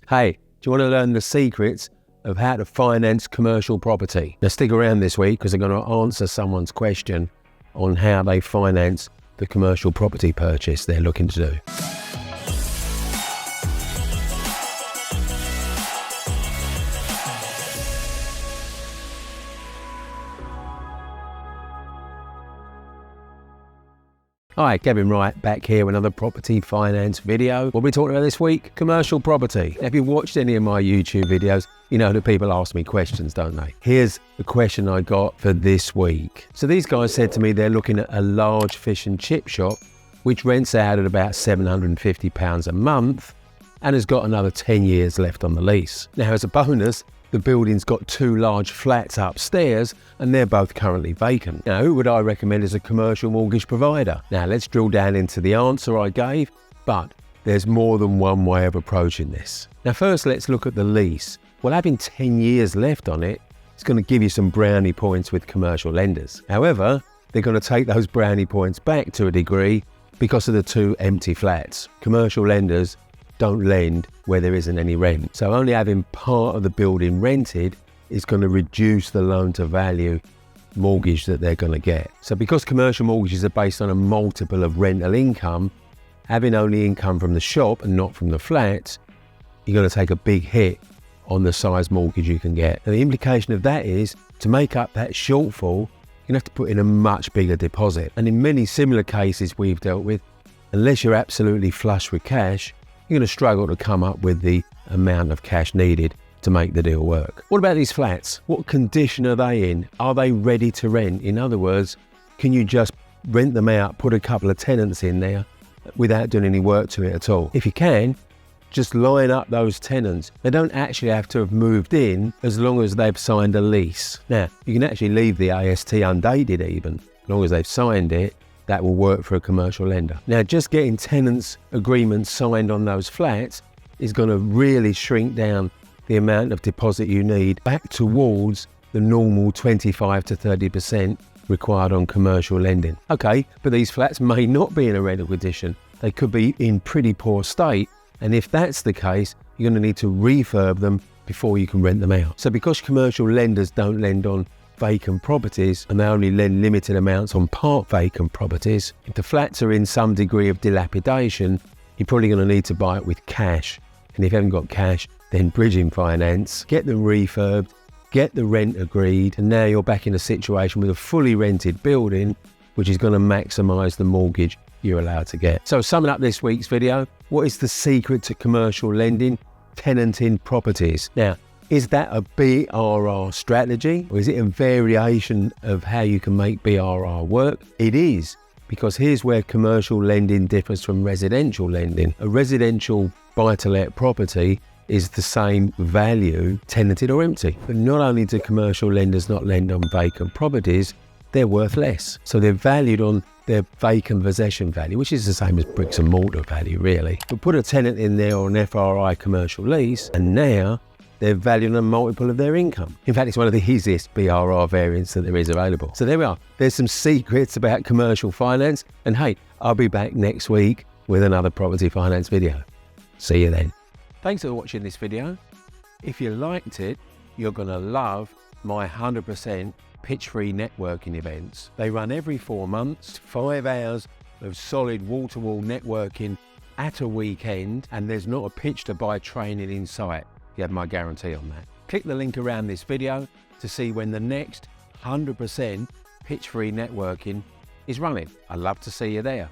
Hey, do you want to learn the secrets of how to finance commercial property? Now stick around this week because I'm going to answer someone's question on how they finance the commercial property purchase they're looking to do. Hi, Kevin Wright back here with another property finance video. What are we talking about this week? Commercial property. Now, if you've watched any of my YouTube videos, you know that people ask me questions, don't they? Here's the question I got for this week. So these guys said to me they're looking at a large fish and chip shop which rents out at about £750 a month and has got another 10 years left on the lease. Now, as a bonus, the building's got 2 large flats upstairs and they're both currently vacant. Now, who would I recommend as a commercial mortgage provider? Now, let's drill down into the answer I gave, but there's more than one way of approaching this. Now, first, let's look at the lease. Well, having 10 years left on it, it's going to give you some brownie points with commercial lenders. However, they're going to take those brownie points back to a degree because of the 2 empty flats. Commercial lenders don't lend where there isn't any rent. So only having part of the building rented is going to reduce the loan to value mortgage that they're going to get. So because commercial mortgages are based on a multiple of rental income, having only income from the shop and not from the flats, you're going to take a big hit on the size mortgage you can get. And the implication of that is to make up that shortfall, you're going to have to put in a much bigger deposit. And in many similar cases we've dealt with, unless you're absolutely flush with cash, you're going to struggle to come up with the amount of cash needed to make the deal work. What about these flats? What condition are they in? Are they ready to rent? In other words, can you just rent them out, put a couple of tenants in there without doing any work to it at all? If you can, just line up those tenants. They don't actually have to have moved in as long as they've signed a lease. Now, you can actually leave the AST undated even, as long as they've signed it. That will work for a commercial lender. Now, just getting tenants agreements signed on those flats is going to really shrink down the amount of deposit you need back towards the normal 25 to 30% required on commercial lending. Okay, but these flats may not be in a rental condition. They could be in pretty poor state. And if that's the case, you're going to need to refurb them before you can rent them out. So because commercial lenders don't lend on vacant properties and they only lend limited amounts on part vacant properties, if the flats are in some degree of dilapidation, you're probably going to need to buy it with cash. And if you haven't got cash, then bridging finance, get them refurbed, get the rent agreed, and now you're back in a situation with a fully rented building, which is going to maximize the mortgage you're allowed to get. So summing up this week's video, what is the secret to commercial lending? Tenanting properties. Now, is that a BRR strategy, or is it a variation of how you can make BRR work? It is, because here's where commercial lending differs from residential lending. A residential buy-to-let property is the same value, tenanted or empty. But not only do commercial lenders not lend on vacant properties, they're worth less. So they're valued on their vacant possession value, which is the same as bricks and mortar value, really. But put a tenant in there or an FRI commercial lease, and now they're valued on a multiple of their income. In fact, it's one of the easiest BRR variants that there is available. So there we are. There's some secrets about commercial finance. And hey, I'll be back next week with another property finance video. See you then. Thanks for watching this video. If you liked it, you're going to love my 100% pitch-free networking events. They run every 4 months, 5 hours of solid wall-to-wall networking at a weekend, and there's not a pitch to buy training in sight. You have my guarantee on that. Click the link around this video to see when the next 100% pitch-free networking is running. I'd love to see you there.